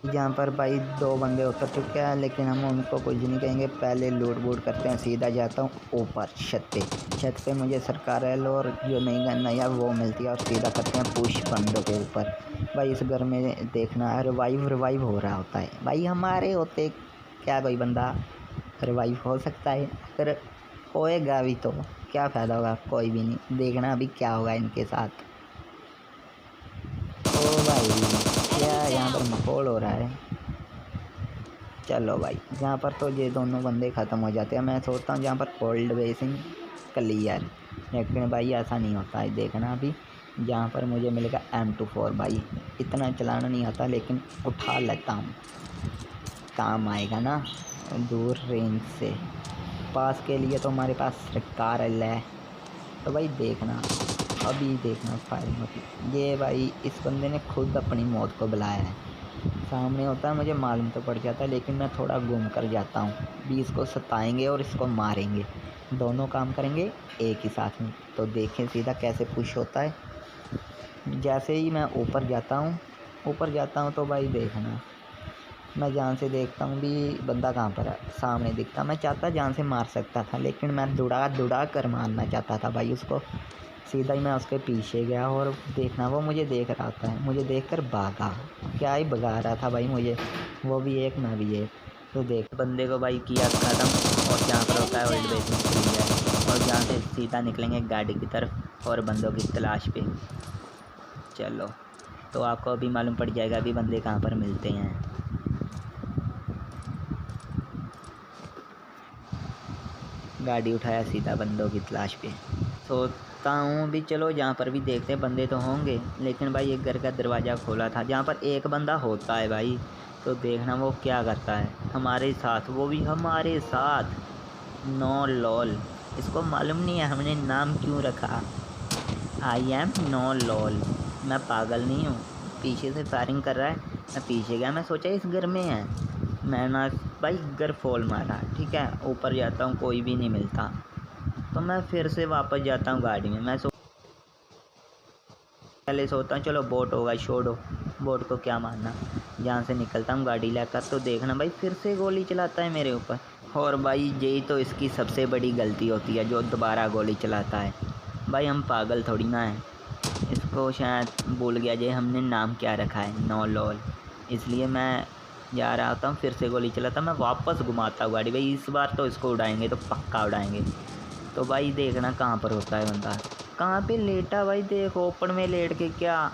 जहाँ पर भाई 2 बंदे उतर चुके हैं, लेकिन हम उनको कुछ नहीं कहेंगे। पहले लूट वूट करते हैं, सीधा जाता हूँ ऊपर छत पे मुझे सरकारल और जो नई गन है वो मिलती है और सीधा करते हैं पुश बंदों के ऊपर। भाई इस घर में देखना रिवाइव हो रहा होता है भाई, हमारे होते क्या कोई बंदा रिवाइव हो सकता है? अगर होएगा भी तो क्या फ़ायदा होगा? कोई भी नहीं। देखना अभी क्या होगा इनके साथ। ओ भाई क्या यहाँ पर माहौल हो रहा है। चलो भाई यहाँ पर तो ये दोनों बंदे ख़त्म हो जाते हैं। मैं सोचता हूँ यहाँ पर कोल्ड बेसिंग क्लियर, लेकिन भाई ऐसा नहीं होता है। देखना अभी जहाँ पर मुझे मिलेगा M24। भाई इतना चलाना नहीं आता, लेकिन उठा लेता हूँ, काम आएगा ना दूर रेंज से। पास के लिए तो हमारे पास कार है। तो भाई देखना अभी देखना फायरिंग होती। ये भाई इस बंदे ने खुद अपनी मौत को बुलाया है। सामने होता है मुझे मालूम तो पड़ जाता है, लेकिन मैं थोड़ा घूम कर जाता हूँ। भी इसको सताएंगे और इसको मारेंगे, दोनों काम करेंगे एक ही साथ में। तो देखें सीधा कैसे पुश होता है। जैसे ही मैं ऊपर जाता हूँ तो भाई देखना मैं जान से देखता हूँ भी बंदा कहाँ पर है। सामने दिखता, मैं चाहता जान से मार सकता था, लेकिन मैं दुड़ा कर मारना चाहता था भाई उसको। सीधा ही मैं उसके पीछे गया और देखना वो मुझे देख रहा था, मुझे देखकर भागा। क्या ही भगा रहा था भाई मुझे, वो भी एक मैं भी एक। तो देख बंदे को भाई किया ख़त्म। और जहाँ पर होता है ओल्ड बेसिंग क्लियर, और जहाँ से सीधा निकलेंगे गाड़ी की तरफ और बंदों की तलाश पे। चलो तो आपको अभी मालूम पड़ जाएगा अभी बंदे कहाँ पर मिलते हैं। गाड़ी उठाया सीधा बंदों की तलाश पे। सोचता हूँ भी चलो जहाँ पर भी देखते हैं बंदे तो होंगे, लेकिन भाई एक घर का दरवाज़ा खोला था जहाँ पर एक बंदा होता है भाई। तो देखना वो क्या करता है हमारे साथ, वो भी हमारे साथ। नो लॉल, इसको मालूम नहीं है हमने नाम क्यों रखा। I am no lol. मैं पागल नहीं हूँ। पीछे से फायरिंग कर रहा है, मैं पीछे गया, मैं सोचा इस घर में है। मैं ना भाई घर फोल मारा, ठीक है। ऊपर जाता हूँ कोई भी नहीं मिलता, तो मैं फिर से वापस जाता हूँ गाड़ी में। मैं पहले सोचता हूँ चलो बोट होगा, छोड़ो बोट को क्या मारना। जहाँ से निकलता हूँ गाड़ी लेकर, तो देखना भाई फिर से गोली चलाता है मेरे ऊपर। और भाई यही तो इसकी सबसे बड़ी गलती होती है, जो दोबारा गोली चलाता है। भाई हम पागल थोड़ी ना है, इसको शायद भूल गया जे हमने नाम क्या रखा है, नो लॉल। इसलिए मैं जा रहा होता हूँ, फिर से गोली चलाता, मैं वापस घुमाता हूँ गाड़ी। भाई इस बार तो इसको उड़ाएंगे, तो पक्का उड़ाएंगे। तो भाई देखना कहाँ पर होता है बंदा, कहाँ पे लेटा भाई। देखो ओपन में लेट के क्या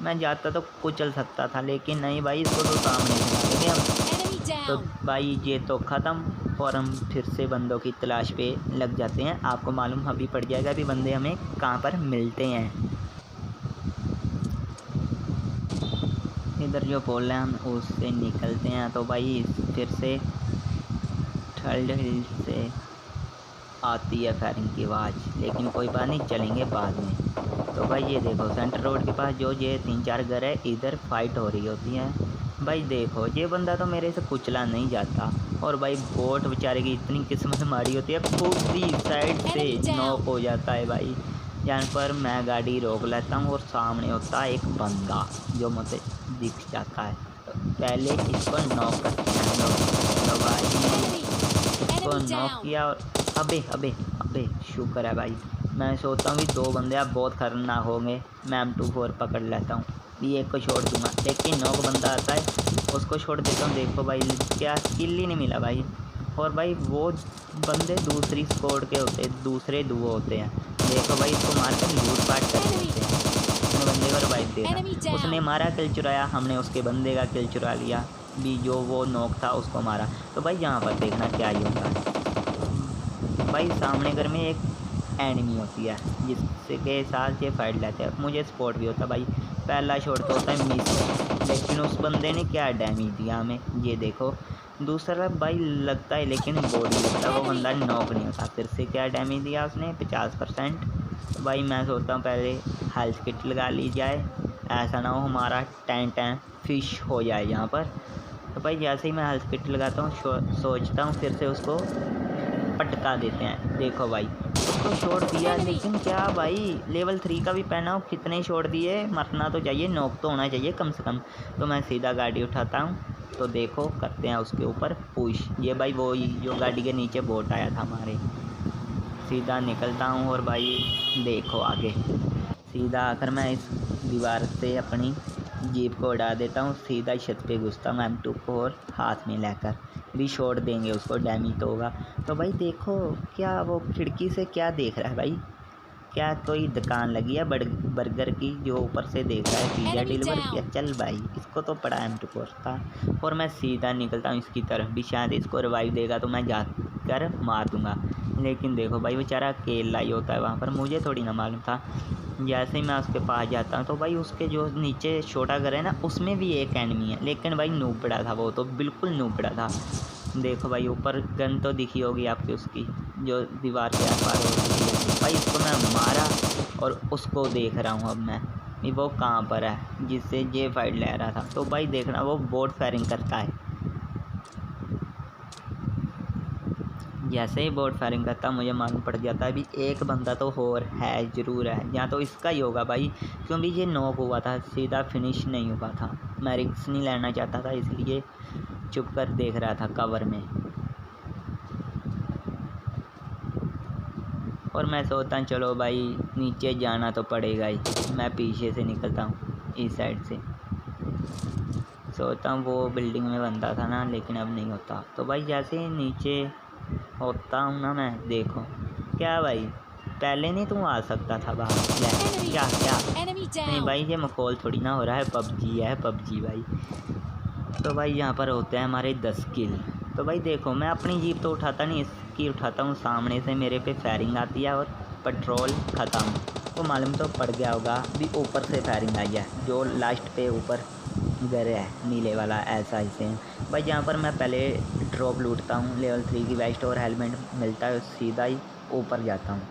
मैं जाता तो कुचल सकता था, लेकिन नहीं भाई इसको तो सामने से मारेंगे हम। तो भाई ये तो ख़त्म, और हम फिर से बंदों की तलाश पे लग जाते हैं। आपको मालूम अभी पड़ जाएगा अभी बंदे हमें कहाँ पर मिलते हैं। इधर जो बोल रहे हैं हम उससे निकलते हैं। तो भाई फिर से थर्ड हिल से आती है फायरिंग की आवाज़, लेकिन कोई बात नहीं, चलेंगे बाद में। तो भाई ये देखो सेंटर रोड के पास जो ये 3-4 घर है, इधर फाइट हो रही होती है। भाई देखो ये बंदा तो मेरे से कुचला नहीं जाता, और भाई बोट बेचारे की इतनी किस्मत मारी होती है, खुद ही साइड से नॉक हो जाता है भाई। यहाँ पर मैं गाड़ी रोक लेता हूँ और सामने होता है एक बंदा जो मुझे दिख जाता है। तो पहले इसको नॉक करते हैं हम लोग। तो भाई इसको नॉक किया और अबे अबे अबे शुक्र है भाई। मैं सोचता हूँ कि 2 बंदे अब बहुत खतरनाक होंगे, मैं M24 पकड़ लेता हूँ, भी एक को छोड़ दूँगा, लेकिन नॉक बंदा आता है उसको छोड़ देता हूँ। देखो भाई क्या स्किल ही नहीं मिला भाई। और भाई वो बंदे दूसरी स्क्वाड के होते हैं, दूसरे दुओ होते हैं। देखो भाई इसको मार कर लूट पाट कर देते हैं, अपने बंदे को रिवाइव देना। उसने मारा किल चुराया, हमने उसके बंदे का किल चुरा लिया, भी जो वो नॉक था उसको मारा। तो भाई यहाँ पर देखना क्या ही होता है। भाई सामने घर में एक एनिमी होती है जिसके साथ ये फाइट लेते हैं, मुझे स्पॉट भी होता है भाई। पहला शॉट तो होता है मिस, लेकिन उस बंदे ने क्या डैमेज दिया हमें ये देखो। दूसरा भाई लगता है लेकिन बॉडी लगता है, वो बंदा नॉक नहीं होता। फिर से क्या डैमेज दिया उसने 50%। तो भाई मैं सोचता हूँ पहले हेल्थ किट लगा ली जाए, ऐसा ना हो हमारा टैं फिश हो जाए यहाँ पर। तो भाई जैसे ही मैं हेल्थ किट लगाता हूँ सोचता हूँ फिर से उसको पट फटका देते हैं। देखो भाई उसको शॉट दिया, लेकिन क्या भाई लेवल 3 का भी पहना हो, कितने शॉट दिए, मरना तो चाहिए, नॉक तो होना चाहिए कम से कम। तो मैं सीधा गाड़ी उठाता हूँ, तो देखो करते हैं उसके ऊपर पुश। ये भाई वो जो गाड़ी के नीचे बोट आया था हमारे। सीधा निकलता हूँ और भाई देखो आगे सीधा आकर मैं इस दीवार से अपनी जीप को उड़ा देता हूँ, सीधा छत पे घुसता हूँ M24 हाथ में लेकर। भी शॉट देंगे उसको, डैमेज तो होगा। तो भाई देखो क्या वो खिड़की से क्या देख रहा है भाई, क्या कोई दुकान लगी है बर्गर की जो ऊपर से देख रहा है पिज़्ज़ा डिलीवर किया। चल भाई इसको तो पड़ा M24 था। और मैं सीधा निकलता हूँ इसकी तरफ, भी शायद इसको रिवाइव देगा तो मैं जाकर मार दूँगा। लेकिन देखो भाई बेचारा अकेला ही होता है वहाँ पर, मुझे थोड़ी ना मालूम था। जैसे ही मैं उसके पास जाता हूँ तो भाई उसके जो नीचे छोटा घर है ना, उसमें भी एक एनिमी है, लेकिन भाई नूबड़ा था, वो तो बिल्कुल नूबड़ा था। देखो भाई ऊपर गन तो दिखी होगी आपकी उसकी, जो दीवार के आस पास होती है। भाई इसको मैं मारा और उसको देख रहा हूँ अब मैं कि वो कहाँ पर है जिससे ये फाइट ले रहा था। तो भाई देखना वो बोट फायरिंग करता है। जैसे ही बोट फायरिंग करता मुझे मालूम पड़ जाता है अभी एक बंदा तो और है, ज़रूर है, या तो इसका ही होगा भाई, क्योंकि ये नॉक हुआ था, सीधा फिनिश नहीं हुआ था। मैं रिस्क नहीं लेना चाहता था, इसलिए चुप कर देख रहा था कवर में। और मैं सोचता हूँ चलो भाई नीचे जाना तो पड़ेगा ही। मैं पीछे से निकलता हूँ इस साइड से, सोचता हूँ वो बिल्डिंग में बंदा था ना, लेकिन अब नहीं होता। तो भाई जैसे ही नीचे होता हूँ ना मैं, देखो क्या भाई पहले नहीं तुम आ सकता था बाहर, क्या क्या नहीं भाई ये मखौल थोड़ी ना हो रहा है, पबजी है पबजी भाई। तो भाई यहाँ पर होते हैं हमारे 10 किल। तो भाई देखो मैं अपनी जीप तो उठाता नहीं, इसकी उठाता हूँ, सामने से मेरे पे फायरिंग आती है और पेट्रोल ख़त्म। तो मालूम तो पड़ गया होगा भी ऊपर से फायरिंग आई है, जो लास्ट पे ऊपर घर है नीले वाला, ऐसा ही सेम भाई। जहाँ पर मैं पहले ड्रॉप लूटता हूँ, लेवल 3 की वेस्ट और हेलमेट मिलता है, सीधा ही ऊपर जाता हूँ।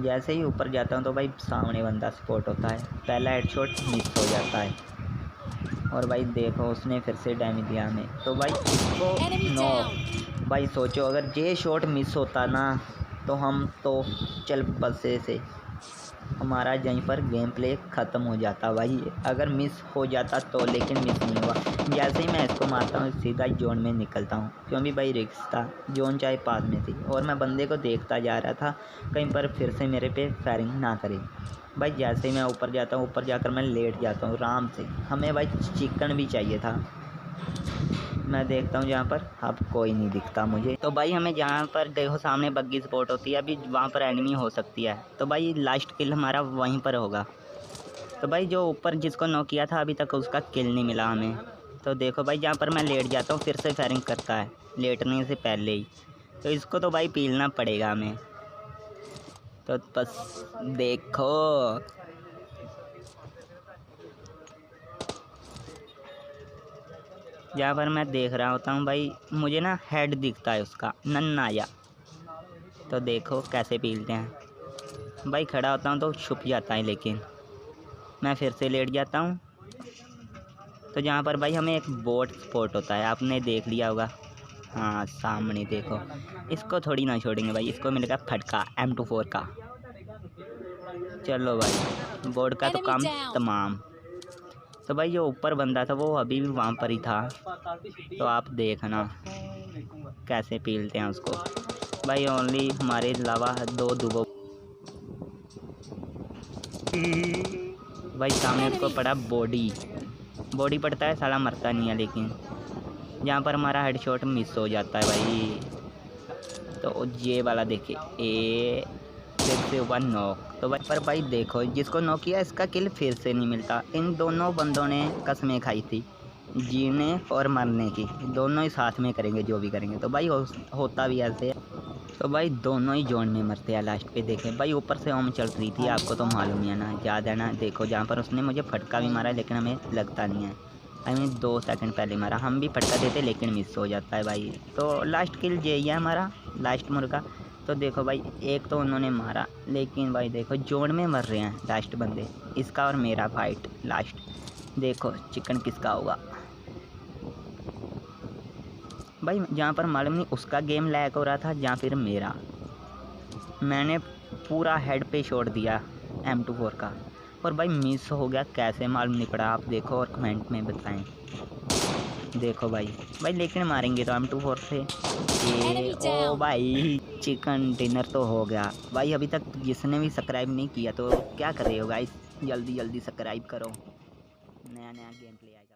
जैसे ही ऊपर जाता हूँ तो भाई सामने बंदा स्पॉट होता है, पहला हेडशॉट मिस हो जाता है और भाई देखो उसने फिर से डैमेज दिया हमें। तो भाई इसको नो भाई सोचो अगर ये शॉट मिस होता ना तो हम तो चल बसे से हमारा यहीं पर गेम प्ले ख़त्म हो जाता भाई, अगर मिस हो जाता तो, लेकिन मिस नहीं हुआ। जैसे ही मैं इसको मारता हूँ सीधा जोन में निकलता हूँ, क्योंकि भाई रिस्क था, जोन चाहे पास में थी और मैं बंदे को देखता जा रहा था कहीं पर फिर से मेरे पे फायरिंग ना करे। भाई जैसे ही मैं ऊपर जाता हूँ, ऊपर जाकर मैं लेट जाता हूँ आराम से। हमें भाई चिकन भी चाहिए था। मैं देखता हूँ जहाँ पर अब कोई नहीं दिखता मुझे। तो भाई हमें जहाँ पर देखो सामने बग्गी स्पॉट होती है, अभी वहाँ पर एनिमी हो सकती है। तो भाई लास्ट किल हमारा वहीं पर होगा। तो भाई जो ऊपर जिसको नॉक किया था अभी तक उसका किल नहीं मिला हमें। तो देखो भाई जहाँ पर मैं लेट जाता हूँ फिर से फायरिंग करता है लेटने से पहले ही। तो इसको तो भाई पीलना पड़ेगा हमें। तो बस देखो जहाँ पर मैं देख रहा होता हूँ भाई, मुझे ना हेड दिखता है उसका नन्ना या। तो देखो कैसे पीलते हैं भाई, खड़ा होता हूँ तो छुप जाता है, लेकिन मैं फिर से लेट जाता हूँ। तो जहाँ पर भाई हमें एक बोट स्पॉट होता है, आपने देख लिया होगा, हाँ सामने देखो। इसको थोड़ी ना छोड़ेंगे भाई, इसको मिलेगा फटका M24 का। चलो भाई बोट का तो काम तमाम। तो भाई जो ऊपर बंदा था वो अभी भी वहाँ पर ही था, तो आप देखना कैसे पीलते हैं उसको भाई। ओनली हमारे अलावा दो दुबो भाई सामने उसको पड़ा बॉडी पड़ता है, साला मरता नहीं है, लेकिन जहाँ पर हमारा हेडशॉट मिस हो जाता है भाई। तो ये वाला देखे ए फिर से हुआ नॉक। तो भाई पर भाई देखो जिसको नॉक किया इसका किल फिर से नहीं मिलता। इन दोनों बंदों ने कसमें खाई थी जीने और मरने की, दोनों ही साथ में करेंगे जो भी करेंगे। तो भाई होता भी ऐसे है। तो भाई दोनों ही जोन में मरते हैं लास्ट पे। देखें भाई ऊपर से होम चल रही थी, आपको तो मालूम ही है ना, याद है ना। देखो जहाँ पर उसने मुझे फटका भी मारा लेकिन हमें लगता नहीं है, हमें 2 सेकंड पहले मारा, हम भी फटका देते लेकिन मिस हो जाता है भाई। तो लास्ट किल यही है हमारा, लास्ट मुर्गा। तो देखो भाई एक तो उन्होंने मारा, लेकिन भाई देखो जोन में मर रहे हैं लास्ट बंदे, इसका और मेरा फाइट लास्ट। देखो चिकन किसका होगा भाई जहाँ पर मालूम नहीं उसका गेम लैग हो रहा था या फिर मेरा। मैंने पूरा हेड पे छोड़ दिया M24 का, और भाई मिस हो गया, कैसे मालूम नहीं पड़ा। आप देखो और कमेंट में बताएं। देखो भाई लेकिन मारेंगे तो M24 से। ये ओ भाई चिकन डिनर तो हो गया भाई। अभी तक जिसने भी सब्सक्राइब नहीं किया तो क्या कर रहे हो गाइस, जल्दी जल्दी सब्सक्राइब करो, नया नया गेम प्ले आएगा।